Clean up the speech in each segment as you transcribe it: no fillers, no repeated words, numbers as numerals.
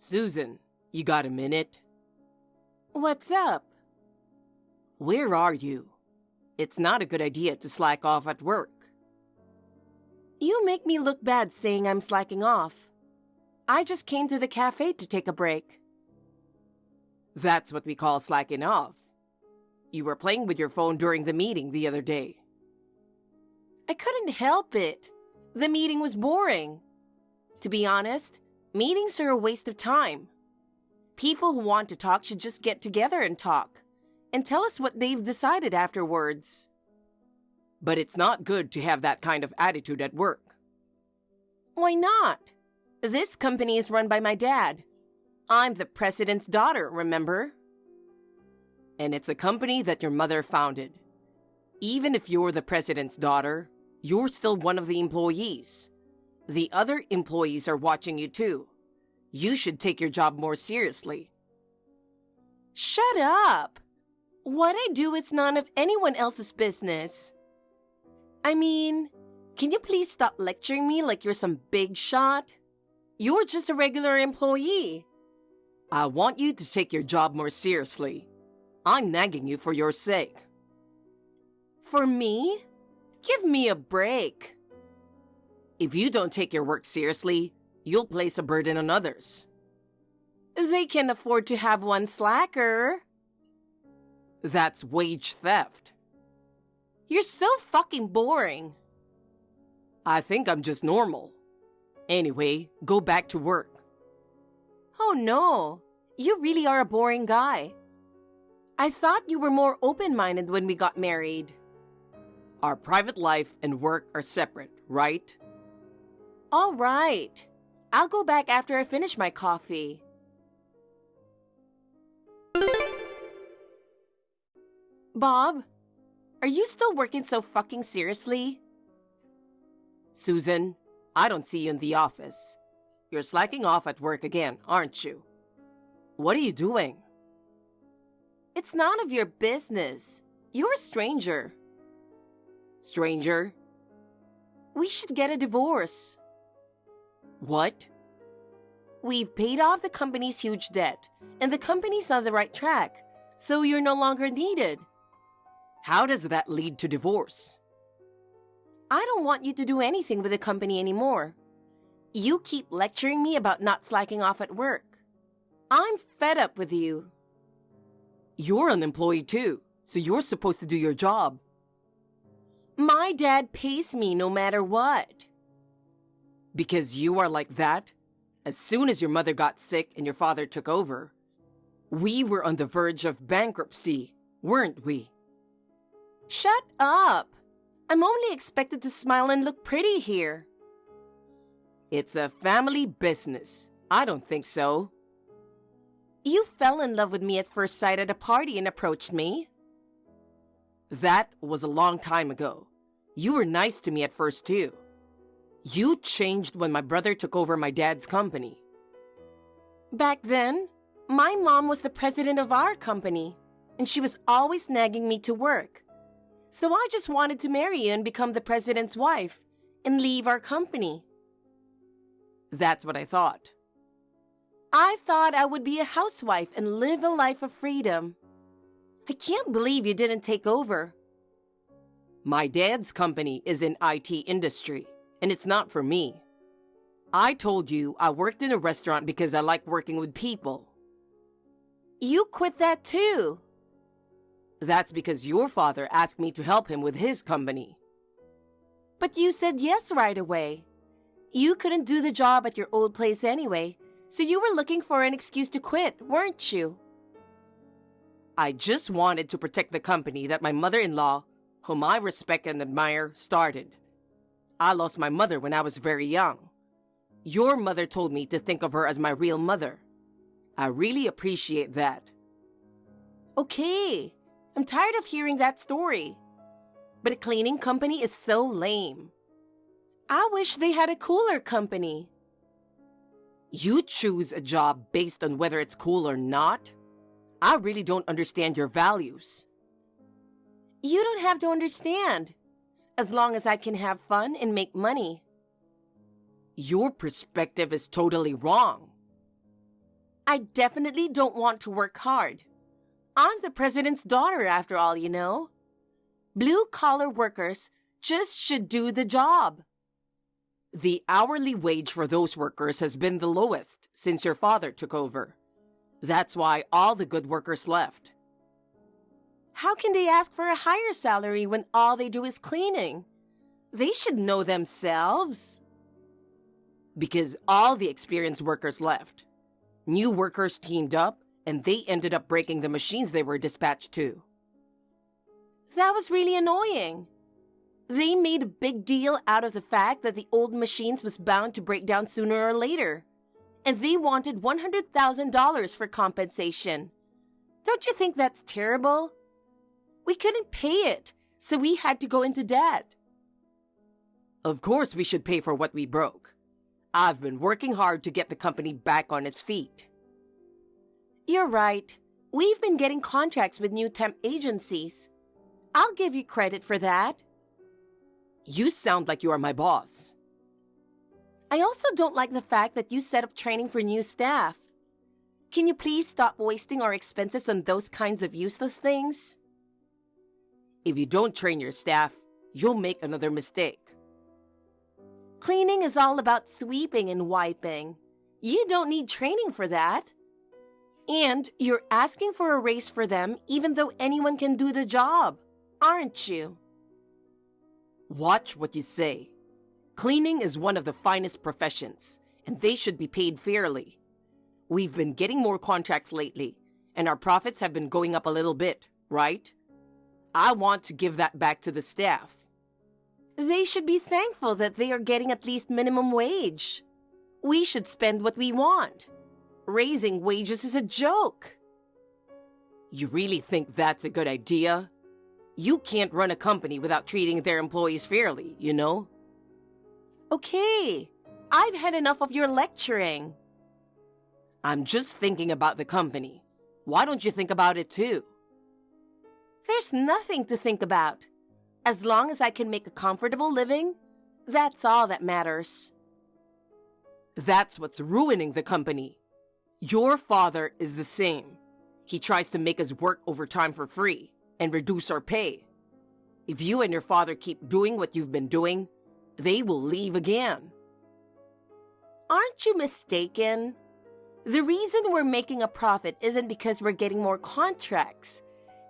Susan, you got a minute? What's up? Where are you? It's not a good idea to slack off at work. You make me look bad saying I'm slacking off. I just came to the cafe to take a break. That's what we call slacking off. You were playing with your phone during the meeting the other day. I couldn't help it. The meeting was boring. To be honest, meetings are a waste of time. People who want to talk should just get together and talk, and tell us what they've decided afterwards. But it's not good to have that kind of attitude at work. Why not? This company is run by my dad. I'm the president's daughter, remember? And it's a company that your mother founded. Even if you're the president's daughter, you're still one of the employees. The other employees are watching you too. You should take your job more seriously. Shut up! What I do is none of anyone else's business. I mean, can you please stop lecturing me like you're some big shot? You're just a regular employee. I want you to take your job more seriously. I'm nagging you for your sake. For me? Give me a break. If you don't take your work seriously, you'll place a burden on others. They can afford to have one slacker. That's wage theft. You're so fucking boring. I think I'm just normal. Anyway, go back to work. Oh no, you really are a boring guy. I thought you were more open-minded when we got married. Our private life and work are separate, right? All right. I'll go back after I finish my coffee. Bob, are you still working so fucking seriously? Susan, I don't see you in the office. You're slacking off at work again, aren't you? What are you doing? It's none of your business. You're a stranger. Stranger? We should get a divorce. What? We've paid off the company's huge debt, and the company's on the right track, so you're no longer needed. How does that lead to divorce? I don't want you to do anything with the company anymore. You keep lecturing me about not slacking off at work. I'm fed up with you. You're unemployed too, so you're supposed to do your job. My dad pays me no matter what. Because you are like that? As soon as your mother got sick and your father took over, we were on the verge of bankruptcy, weren't we? Shut up! I'm only expected to smile and look pretty here. It's a family business. I don't think so. You fell in love with me at first sight at a party and approached me. That was a long time ago. You were nice to me at first too. You changed when my brother took over my dad's company. Back then, my mom was the president of our company, and she was always nagging me to work. So I just wanted to marry you and become the president's wife and leave our company. That's what I thought. I thought I would be a housewife and live a life of freedom. I can't believe you didn't take over. My dad's company is in IT industry, and it's not for me. I told you I worked in a restaurant because I like working with people. You quit that too. That's because your father asked me to help him with his company. But you said yes right away. You couldn't do the job at your old place anyway, so you were looking for an excuse to quit, weren't you? I just wanted to protect the company that my mother-in-law, whom I respect and admire, started. I lost my mother when I was very young. Your mother told me to think of her as my real mother. I really appreciate that. Okay, I'm tired of hearing that story. But a cleaning company is so lame. I wish they had a cooler company. You choose a job based on whether it's cool or not? I really don't understand your values. You don't have to understand. As long as I can have fun and make money. Your perspective is totally wrong. I definitely don't want to work hard. I'm the president's daughter, after all, you know. Blue-collar workers just should do the job. The hourly wage for those workers has been the lowest since your father took over. That's why all the good workers left. How can they ask for a higher salary when all they do is cleaning? They should know themselves. Because all the experienced workers left. New workers teamed up, and they ended up breaking the machines they were dispatched to. That was really annoying. They made a big deal out of the fact that the old machines was bound to break down sooner or later. And they wanted $100,000 for compensation. Don't you think that's terrible? We couldn't pay it, so we had to go into debt. Of course we should pay for what we broke. I've been working hard to get the company back on its feet. You're right. We've been getting contracts with new temp agencies. I'll give you credit for that. You sound like you are my boss. I also don't like the fact that you set up training for new staff. Can you please stop wasting our expenses on those kinds of useless things? If you don't train your staff, you'll make another mistake. Cleaning is all about sweeping and wiping. You don't need training for that. And you're asking for a raise for them even though anyone can do the job, aren't you? Watch what you say. Cleaning is one of the finest professions, and they should be paid fairly. We've been getting more contracts lately, and our profits have been going up a little bit, right? I want to give that back to the staff. They should be thankful that they are getting at least minimum wage. We should spend what we want. Raising wages is a joke. You really think that's a good idea? You can't run a company without treating their employees fairly, you know? Okay, I've had enough of your lecturing. I'm just thinking about the company. Why don't you think about it too? There's nothing to think about. As long as I can make a comfortable living, that's all that matters. That's what's ruining the company. Your father is the same. He tries to make us work overtime for free and reduce our pay. If you and your father keep doing what you've been doing, they will leave again. Aren't you mistaken? The reason we're making a profit isn't because we're getting more contracts.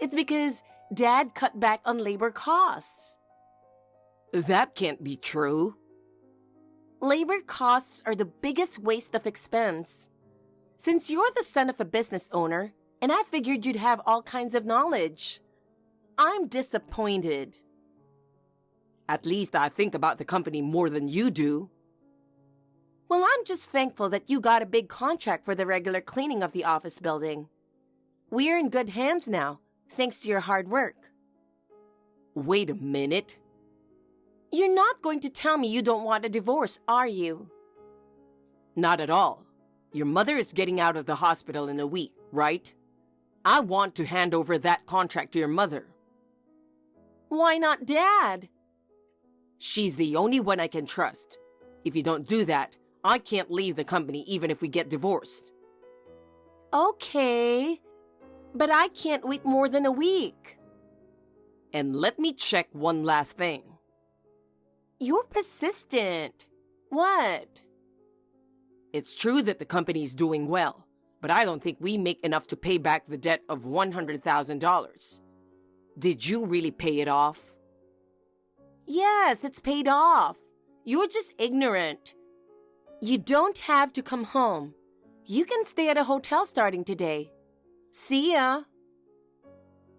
It's because Dad cut back on labor costs. That can't be true. Labor costs are the biggest waste of expense. Since you're the son of a business owner, and I figured you'd have all kinds of knowledge, I'm disappointed. At least I think about the company more than you do. Well, I'm just thankful that you got a big contract for the regular cleaning of the office building. We're in good hands now, thanks to your hard work. Wait a minute. You're not going to tell me you don't want a divorce, are you? Not at all. Your mother is getting out of the hospital in a week, right? I want to hand over that contract to your mother. Why not Dad? She's the only one I can trust. If you don't do that, I can't leave the company even if we get divorced. Okay, but I can't wait more than a week. And let me check one last thing. You're persistent. What? It's true that the company is doing well, but I don't think we make enough to pay back the debt of $100,000. Did you really pay it off? Yes, it's paid off. You're just ignorant. You don't have to come home. You can stay at a hotel starting today. See ya.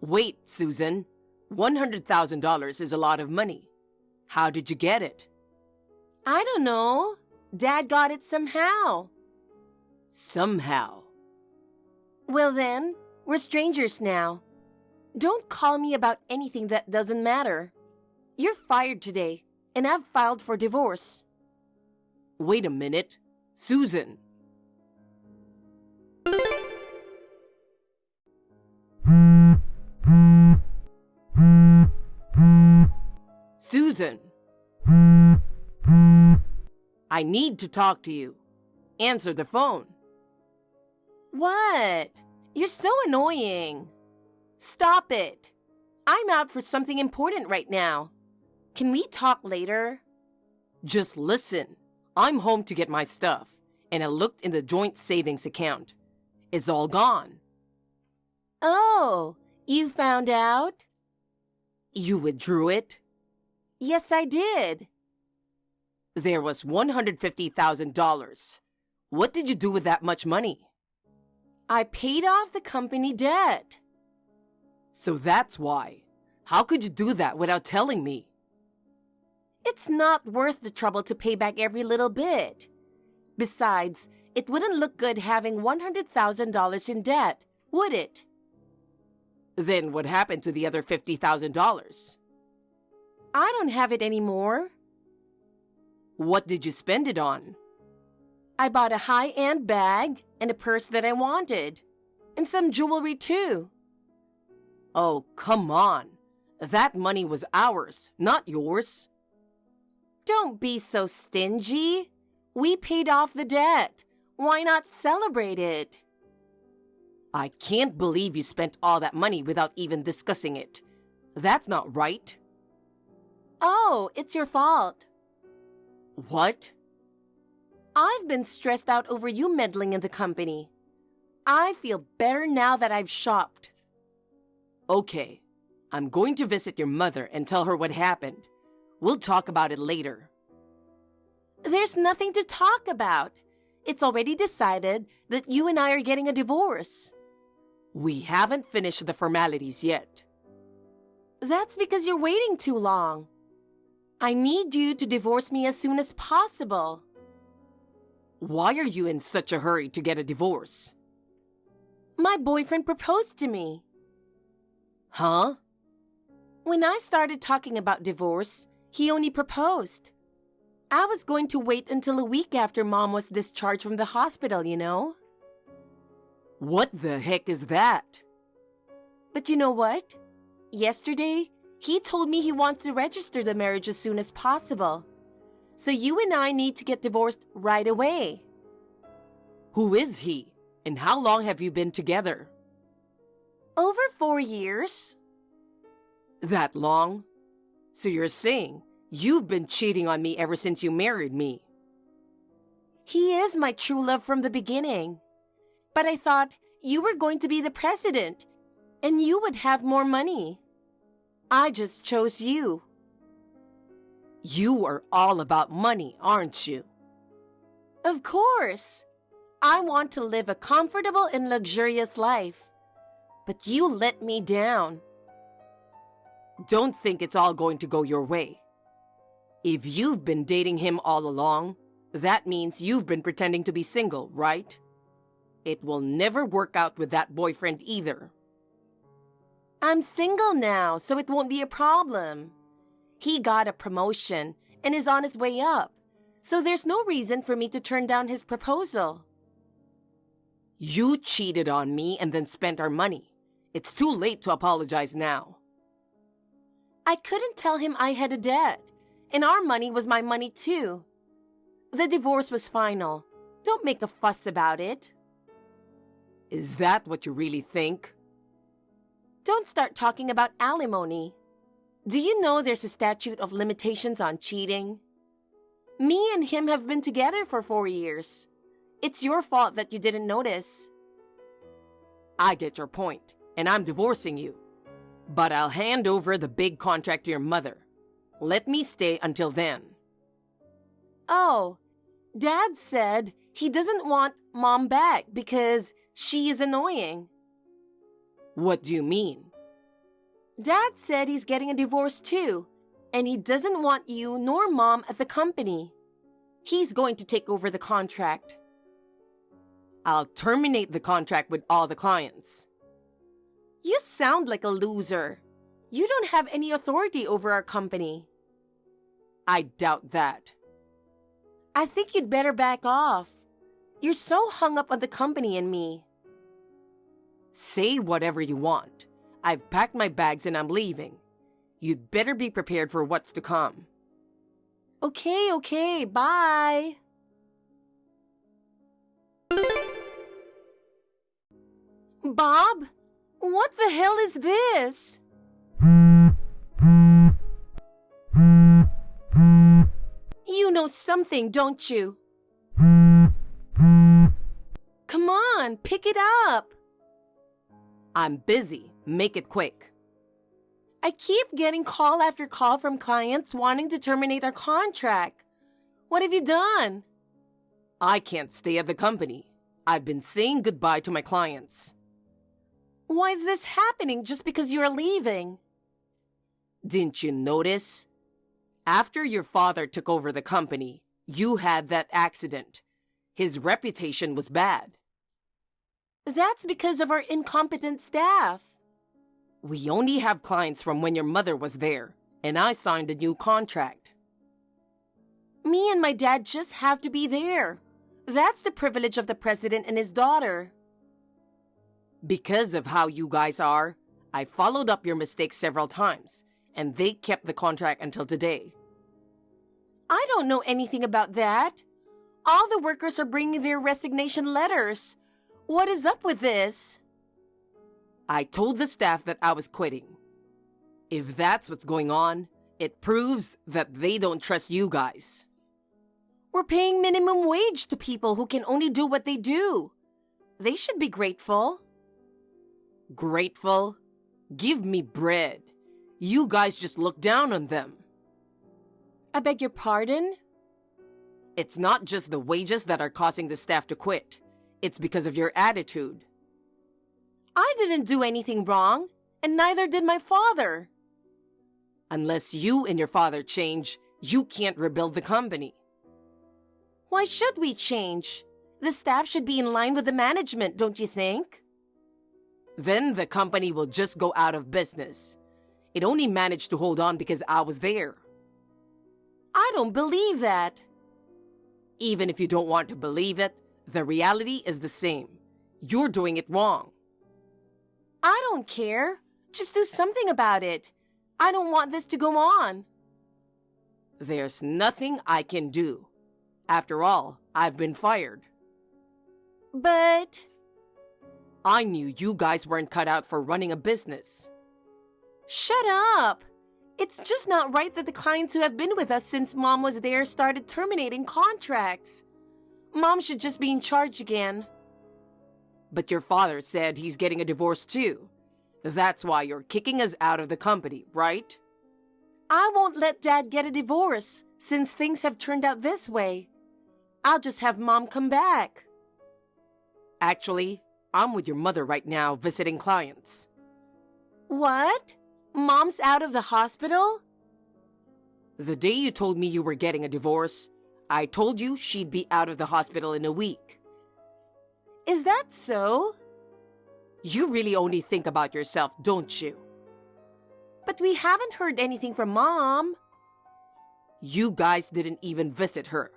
Wait, Susan. $100,000 is a lot of money. How did you get it? I don't know. Dad got it somehow. Somehow? Well then, we're strangers now. Don't call me about anything that doesn't matter. You're fired today, and I've filed for divorce. Wait a minute. Susan. Susan. I need to talk to you. Answer the phone. What? You're so annoying. Stop it. I'm out for something important right now. Can we talk later? Just listen. I'm home to get my stuff, and I looked in the joint savings account. It's all gone. Oh, you found out? You withdrew it? Yes, I did. There was $150,000. What did you do with that much money? I paid off the company debt. So that's why. How could you do that without telling me? It's not worth the trouble to pay back every little bit. Besides, it wouldn't look good having $100,000 in debt, would it? Then what happened to the other $50,000? I don't have it anymore. What did you spend it on? I bought a high-end bag and a purse that I wanted. And some jewelry too. Oh, come on. That money was ours, not yours. Don't be so stingy. We paid off the debt. Why not celebrate it? I can't believe you spent all that money without even discussing it. That's not right. Oh, it's your fault. What? I've been stressed out over you meddling in the company. I feel better now that I've shopped. Okay, I'm going to visit your mother and tell her what happened. We'll talk about it later. There's nothing to talk about. It's already decided that you and I are getting a divorce. We haven't finished the formalities yet. That's because you're waiting too long. I need you to divorce me as soon as possible. Why are you in such a hurry to get a divorce? My boyfriend proposed to me. Huh? When I started talking about divorce, he only proposed. I was going to wait until a week after Mom was discharged from the hospital, you know? What the heck is that? But you know what? Yesterday, he told me he wants to register the marriage as soon as possible. So you and I need to get divorced right away. Who is he? And how long have you been together? Over 4 years. That long? So you're saying you've been cheating on me ever since you married me? He is my true love from the beginning. But I thought you were going to be the president, and you would have more money. I just chose you. You are all about money, aren't you? Of course. I want to live a comfortable and luxurious life. But you let me down. Don't think it's all going to go your way. If you've been dating him all along, that means you've been pretending to be single, right? It will never work out with that boyfriend either. I'm single now, so it won't be a problem. He got a promotion and is on his way up, so there's no reason for me to turn down his proposal. You cheated on me and then spent our money. It's too late to apologize now. I couldn't tell him I had a debt, and our money was my money too. The divorce was final. Don't make a fuss about it. Is that what you really think? Don't start talking about alimony. Do you know there's a statute of limitations on cheating? Me and him have been together for 4 years. It's your fault that you didn't notice. I get your point, and I'm divorcing you. But I'll hand over the big contract to your mother. Let me stay until then. Oh, Dad said he doesn't want Mom back because she is annoying. What do you mean? Dad said he's getting a divorce too, and he doesn't want you nor Mom at the company. He's going to take over the contract. I'll terminate the contract with all the clients. You sound like a loser. You don't have any authority over our company. I doubt that. I think you'd better back off. You're so hung up on the company and me. Say whatever you want. I've packed my bags and I'm leaving. You'd better be prepared for what's to come. Okay, bye. Bob, what the hell is this? You know something, don't you? Come on, pick it up. I'm busy. Make it quick. I keep getting call after call from clients wanting to terminate our contract. What have you done? I can't stay at the company. I've been saying goodbye to my clients. Why is this happening just because you're leaving? Didn't you notice? After your father took over the company, you had that accident. His reputation was bad. That's because of our incompetent staff. We only have clients from when your mother was there, and I signed a new contract. Me and my dad just have to be there. That's the privilege of the president and his daughter. Because of how you guys are, I followed up your mistakes several times, and they kept the contract until today. I don't know anything about that. All the workers are bringing their resignation letters. What is up with this? I told the staff that I was quitting. If that's what's going on, it proves that they don't trust you guys. We're paying minimum wage to people who can only do what they do. They should be grateful. Grateful? Give me bread. You guys just look down on them. I beg your pardon? It's not just the wages that are causing the staff to quit. It's because of your attitude. I didn't do anything wrong, and neither did my father. Unless you and your father change, you can't rebuild the company. Why should we change? The staff should be in line with the management, don't you think? Then the company will just go out of business. It only managed to hold on because I was there. I don't believe that. Even if you don't want to believe it, the reality is the same. You're doing it wrong. I don't care. Just do something about it. I don't want this to go on. There's nothing I can do. After all, I've been fired. But I knew you guys weren't cut out for running a business. shut up. It's just not right that the clients who have been with us since Mom was there started terminating contracts. Mom should just be in charge again. But your father said he's getting a divorce too. That's why you're kicking us out of the company, right? I won't let Dad get a divorce since things have turned out this way. I'll just have Mom come back. Actually, I'm with your mother right now visiting clients. What? Mom's out of the hospital? The day you told me you were getting a divorce, I told you she'd be out of the hospital in a week. Is that so? You really only think about yourself, don't you? But we haven't heard anything from Mom. You guys didn't even visit her.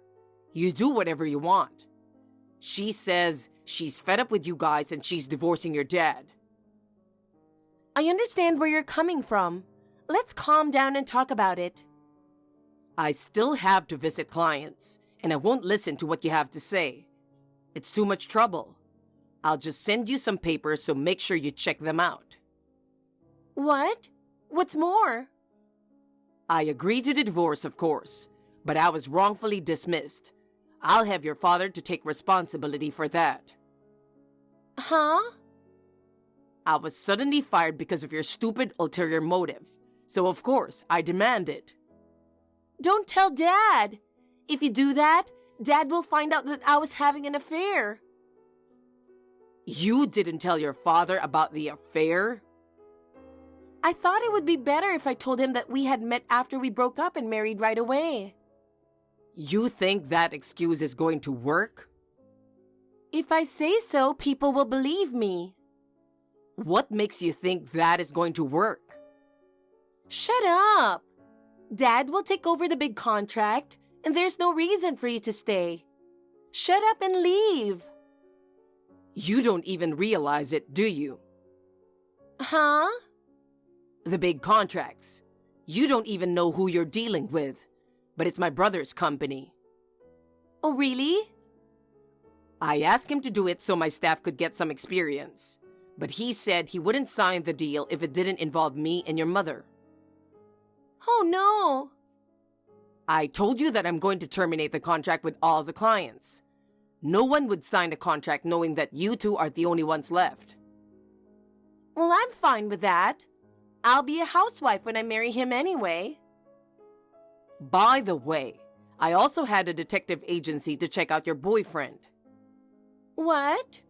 You do whatever you want. She says she's fed up with you guys and she's divorcing your dad. I understand where you're coming from. Let's calm down and talk about it. I still have to visit clients, and I won't listen to what you have to say. It's too much trouble. I'll just send you some papers, so make sure you check them out. What? What's more? I agreed to the divorce, of course, but I was wrongfully dismissed. I'll have your father to take responsibility for that. Huh? I was suddenly fired because of your stupid ulterior motive, so of course I demand it. Don't tell Dad. If you do that, Dad will find out that I was having an affair. You didn't tell your father about the affair? I thought it would be better if I told him that we had met after we broke up and married right away. You think that excuse is going to work? If I say so, people will believe me. What makes you think that is going to work? Shut up. Dad will take over the big contract, and there's no reason for you to stay. Shut up and leave. You don't even realize it, do you? Huh? The big contracts. You don't even know who you're dealing with, but it's my brother's company. Oh, really? I asked him to do it so my staff could get some experience. But he said he wouldn't sign the deal if it didn't involve me and your mother. Oh no! I told you that I'm going to terminate the contract with all the clients. No one would sign a contract knowing that you two are the only ones left. Well, I'm fine with that. I'll be a housewife when I marry him anyway. By the way, I also had a detective agency to check out your boyfriend. What?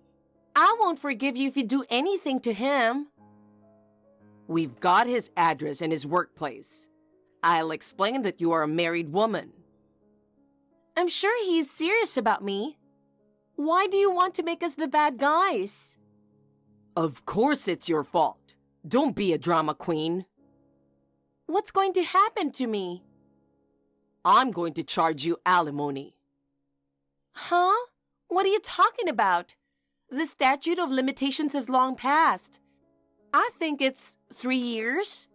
I won't forgive you if you do anything to him. We've got his address and his workplace. I'll explain that you are a married woman. I'm sure he's serious about me. Why do you want to make us the bad guys? Of course it's your fault. Don't be a drama queen. What's going to happen to me? I'm going to charge you alimony. Huh? What are you talking about? The statute of limitations has long passed. I think it's 3 years.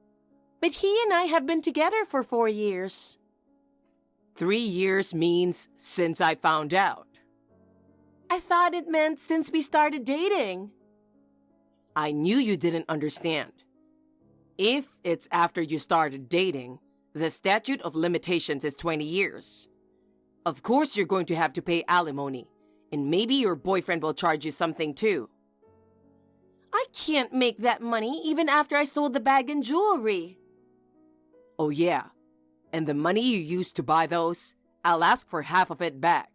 But he and I have been together for 4 years. 3 years means since I found out. I thought it meant since we started dating. I knew you didn't understand. If it's after you started dating, the statute of limitations is 20 years. Of course you're going to have to pay alimony, and maybe your boyfriend will charge you something too. I can't make that money even after I sold the bag and jewelry. Oh yeah, and the money you used to buy those, I'll ask for half of it back.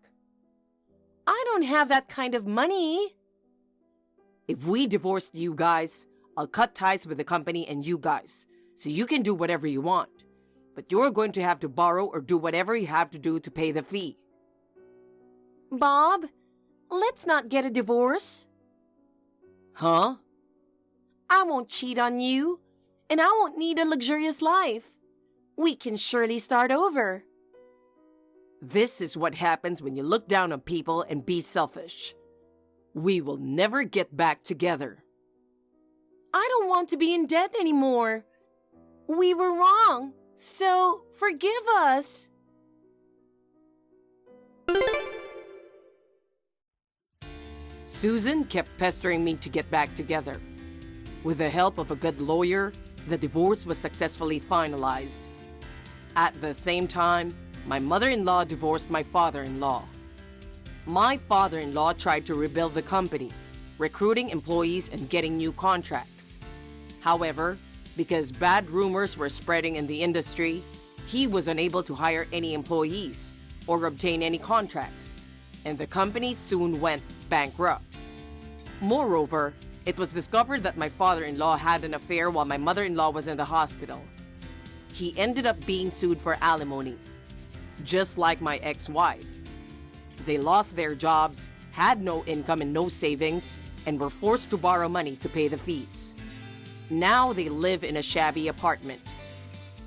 I don't have that kind of money. If we divorced you guys, I'll cut ties with the company and you guys, so you can do whatever you want. But you're going to have to borrow or do whatever you have to do to pay the fee. Bob, let's not get a divorce. Huh? I won't cheat on you, and I won't need a luxurious life. We can surely start over. This is what happens when you look down on people and be selfish. We will never get back together. I don't want to be in debt anymore. We were wrong, so forgive us. Susan kept pestering me to get back together. With the help of a good lawyer, the divorce was successfully finalized. At the same time, my mother-in-law divorced my father-in-law. My father-in-law tried to rebuild the company, recruiting employees and getting new contracts. However, because bad rumors were spreading in the industry, he was unable to hire any employees or obtain any contracts, and the company soon went bankrupt. Moreover, it was discovered that my father-in-law had an affair while my mother-in-law was in the hospital. He ended up being sued for alimony, just like my ex-wife. They lost their jobs, had no income and no savings, and were forced to borrow money to pay the fees. Now they live in a shabby apartment.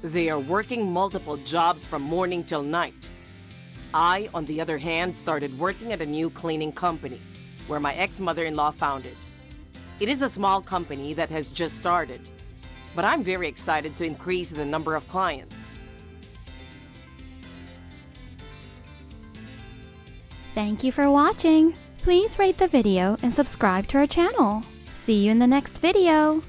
They are working multiple jobs from morning till night. I, on the other hand, started working at a new cleaning company, where my ex-mother-in-law founded. It is a small company that has just started, but I'm very excited to increase the number of clients. Thank you for watching. Please rate the video and subscribe to our channel. See you in the next video.